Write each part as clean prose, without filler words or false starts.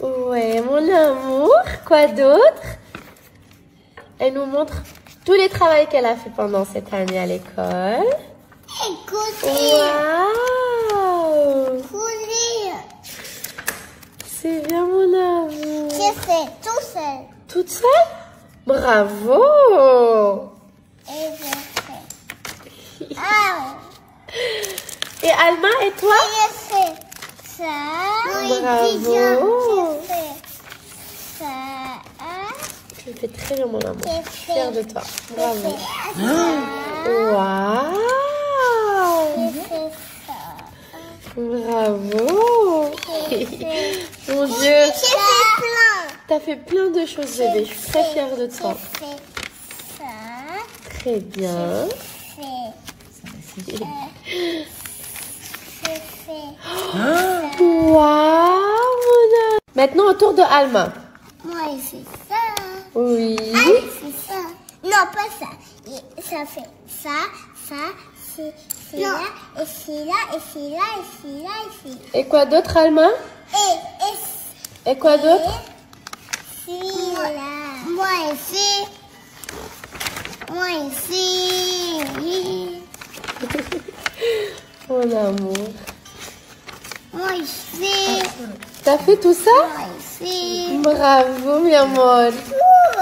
Ouais, mon amour. Quoi d'autre? Elle nous montre tous les travaux qu'elle a fait pendant cette année à l'école. Écoutez. Waouh! Courir. C'est bien, mon amour. J'ai fait tout seul. Toute seule? Bravo! Et j'ai fait. Ah. Et Alma, et toi? J'ai fait ça. Bravo. J'ai fait ça. Tu le fais très bien, mon amour. J'ai Je suis fière de toi. Bravo. Waouh! J'ai fait ça. Bravo! J'ai fait. Mon Dieu! J'ai fait plein. T'as fait plein de choses, bébé. Je suis très fière de toi. J'ai fait ça. Très bien. J'ai fait. Waouh, mon amour. Maintenant, au tour de Alma. Moi, j'ai fait ça. Oui. Ah, j'ai fait ça. Non, pas ça. Ça fait ça, c'est là, et c'est là, et c'est là, et c'est là, et c'est là. Et quoi d'autre, Alma? Et quoi d'autre? C'est là. Moi, ici. Moi, ici. Mon amour. Moi, ici. T'as fait tout ça? Moi, ici. Bravo, mi amor. Ouh.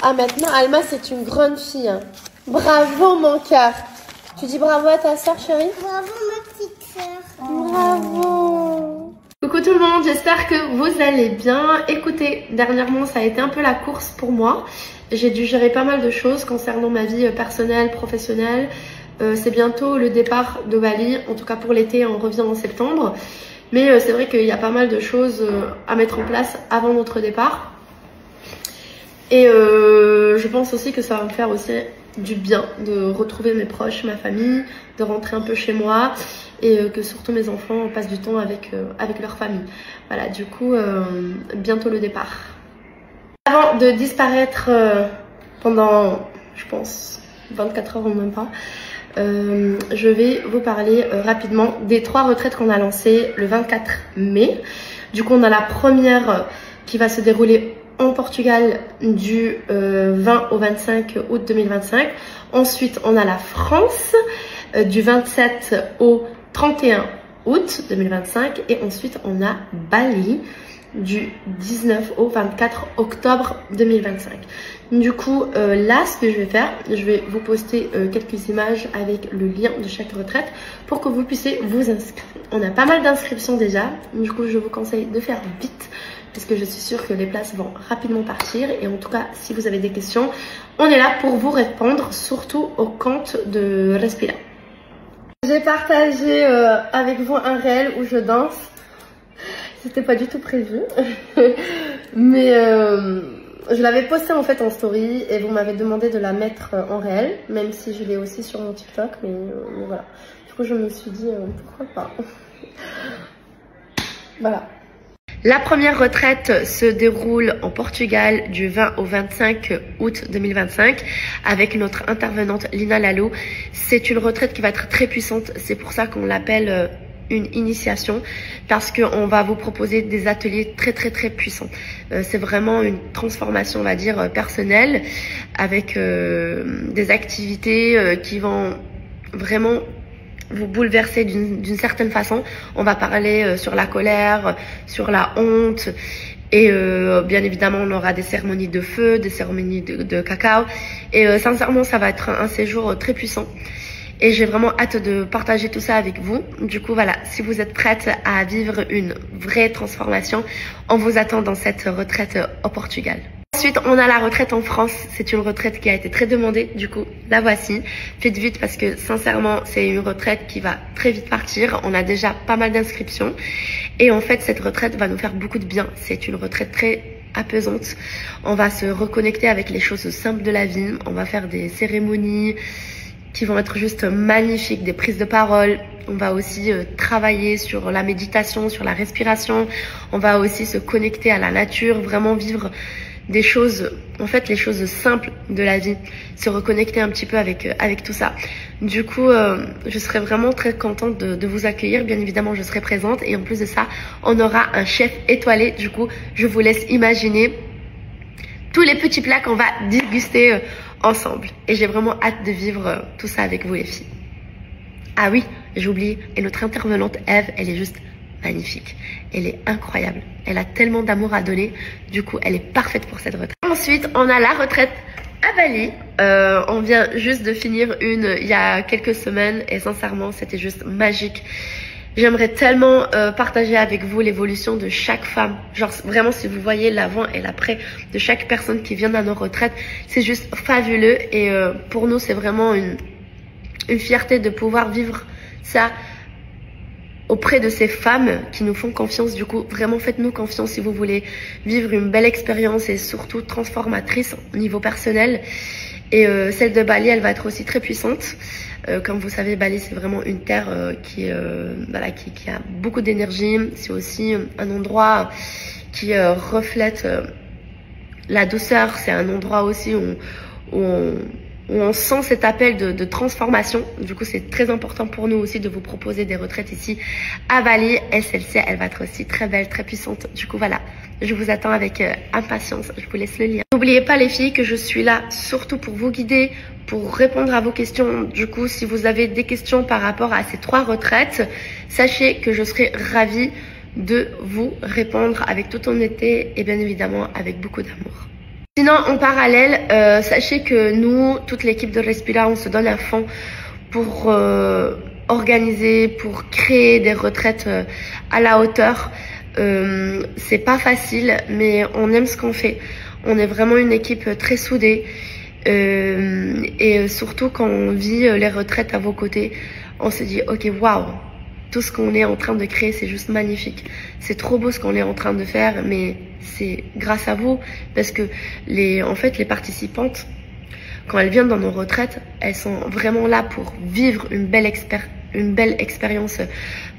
Ah, maintenant, Alma, c'est une grande fille. Hein. Bravo, mon cœur. Tu dis bravo à ta soeur, chérie? Bravo, ma petite sœur. Bravo. Coucou tout le monde, j'espère que vous allez bien. Écoutez, dernièrement, ça a été un peu la course pour moi. J'ai dû gérer pas mal de choses concernant ma vie personnelle, professionnelle. C'est bientôt le départ de Bali, en tout cas pour l'été, on revient en septembre. Mais c'est vrai qu'il y a pas mal de choses à mettre en place avant notre départ. Et je pense aussi que ça va me faire aussi du bien de retrouver mes proches, ma famille, de rentrer un peu chez moi et que surtout mes enfants passent du temps avec leur famille. Voilà, du coup, bientôt le départ. Avant de disparaître pendant, je pense, 24 heures ou même pas, je vais vous parler rapidement des 3 retraites qu'on a lancées le 24 mai. Du coup, on a la première qui va se dérouler en Portugal du 20 au 25 août 2025. Ensuite, on a la France du 27 au 31 août 2025. Et ensuite, on a Bali du 19 au 24 octobre 2025. Du coup, là, ce que je vais faire, je vais vous poster quelques images avec le lien de chaque retraite pour que vous puissiez vous inscrire. On a pas mal d'inscriptions déjà. Du coup, je vous conseille de faire vite parce que je suis sûre que les places vont rapidement partir. Et en tout cas, si vous avez des questions, on est là pour vous répondre, surtout au compte de Respira. J'ai partagé avec vous un réel où je danse. C'était pas du tout prévu. Mais je l'avais posté en fait en story et vous m'avez demandé de la mettre en réel. Même si je l'ai aussi sur mon TikTok. Mais voilà. Du coup, je me suis dit pourquoi pas. Voilà. La première retraite se déroule en Portugal du 20 au 25 août 2025 avec notre intervenante Lina Lalo. C'est une retraite qui va être très puissante. C'est pour ça qu'on l'appelle une initiation parce qu'on va vous proposer des ateliers très puissants. C'est vraiment une transformation, on va dire, personnelle avec des activités qui vont vraiment vous bouleverser d'une certaine façon. On va parler sur la colère, sur la honte et bien évidemment on aura des cérémonies de feu, des cérémonies de cacao et sincèrement ça va être un séjour très puissant et j'ai vraiment hâte de partager tout ça avec vous. Du coup voilà, si vous êtes prête à vivre une vraie transformation, on vous attend dans cette retraite au Portugal. Ensuite, on a la retraite en France. C'est une retraite qui a été très demandée. Du coup, la voici. Faites vite parce que sincèrement, c'est une retraite qui va très vite partir. On a déjà pas mal d'inscriptions. Et en fait, cette retraite va nous faire beaucoup de bien. C'est une retraite très apaisante. On va se reconnecter avec les choses simples de la vie. On va faire des cérémonies qui vont être juste magnifiques, des prises de parole. On va aussi travailler sur la méditation, sur la respiration. On va aussi se connecter à la nature, vraiment vivre des choses, en fait les choses simples de la vie, se reconnecter un petit peu avec tout ça. Du coup, je serais vraiment très contente de vous accueillir. Bien évidemment, je serai présente et en plus de ça, on aura un chef étoilé. Du coup, je vous laisse imaginer tous les petits plats qu'on va déguster ensemble. Et j'ai vraiment hâte de vivre tout ça avec vous les filles. Ah oui, j'ai oublié. Et notre intervenante Eve, elle est juste magnifique. Elle est incroyable. Elle a tellement d'amour à donner. Du coup, elle est parfaite pour cette retraite. Ensuite, on a la retraite à Bali. On vient juste de finir une il y a quelques semaines. Et sincèrement, c'était juste magique. J'aimerais tellement partager avec vous l'évolution de chaque femme. Genre vraiment, si vous voyez l'avant et l'après de chaque personne qui vient dans nos retraites, c'est juste fabuleux. Et pour nous, c'est vraiment une fierté de pouvoir vivre ça auprès de ces femmes qui nous font confiance. Du coup, vraiment faites-nous confiance si vous voulez vivre une belle expérience et surtout transformatrice au niveau personnel. Et celle de Bali, elle va être aussi très puissante. Comme vous savez, Bali, c'est vraiment une terre qui a beaucoup d'énergie. C'est aussi un endroit qui reflète la douceur. C'est un endroit aussi où on sent cet appel de transformation. Du coup, c'est très important pour nous aussi de vous proposer des retraites ici à Bali. Et celle-ci, elle va être aussi très belle, très puissante. Du coup, voilà, je vous attends avec impatience. Je vous laisse le lien. N'oubliez pas les filles que je suis là surtout pour vous guider, pour répondre à vos questions. Du coup, si vous avez des questions par rapport à ces 3 retraites, sachez que je serai ravie de vous répondre avec toute honnêteté et bien évidemment avec beaucoup d'amour. Sinon, en parallèle, sachez que nous, toute l'équipe de Respira, on se donne à fond pour organiser, pour créer des retraites à la hauteur. C'est pas facile, mais on aime ce qu'on fait. On est vraiment une équipe très soudée. Et surtout quand on vit les retraites à vos côtés, on se dit ok, waouh, tout ce qu'on est en train de créer, c'est juste magnifique. C'est trop beau ce qu'on est en train de faire, mais c'est grâce à vous, parce que en fait, les participantes, quand elles viennent dans nos retraites, elles sont vraiment là pour vivre une belle expérience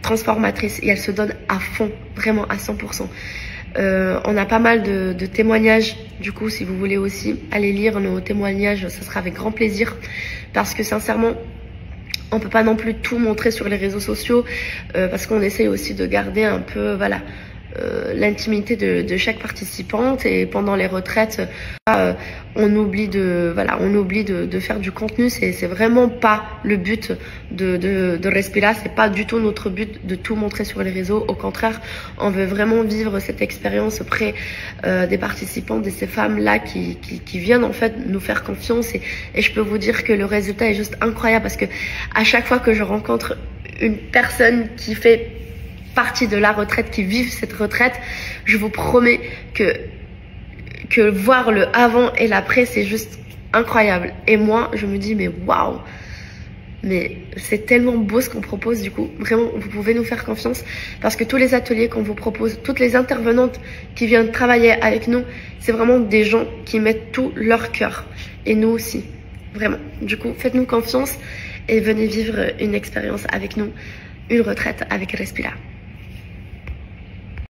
transformatrice et elles se donnent à fond, vraiment à 100%. On a pas mal de témoignages. Du coup, si vous voulez aussi aller lire nos témoignages, ça sera avec grand plaisir, parce que sincèrement, on peut pas non plus tout montrer sur les réseaux sociaux, parce qu'on essaye aussi de garder un peu, voilà, l'intimité de chaque participante. Et pendant les retraites, on oublie de faire du contenu. C'est vraiment pas le but de Respira. C'est pas du tout notre but de tout montrer sur les réseaux. Au contraire, on veut vraiment vivre cette expérience auprès des participantes, de ces femmes là qui viennent en fait nous faire confiance. Et je peux vous dire que le résultat est juste incroyable, parce que à chaque fois que je rencontre une personne qui fait partie de la retraite, qui vivent cette retraite, je vous promets que voir le avant et l'après, c'est juste incroyable. Et moi, je me dis, mais waouh, mais c'est tellement beau ce qu'on propose. Du coup, vraiment, vous pouvez nous faire confiance, parce que tous les ateliers qu'on vous propose, toutes les intervenantes qui viennent travailler avec nous, c'est vraiment des gens qui mettent tout leur cœur. Et nous aussi, vraiment. Du coup, faites-nous confiance et venez vivre une expérience avec nous, une retraite avec Respira.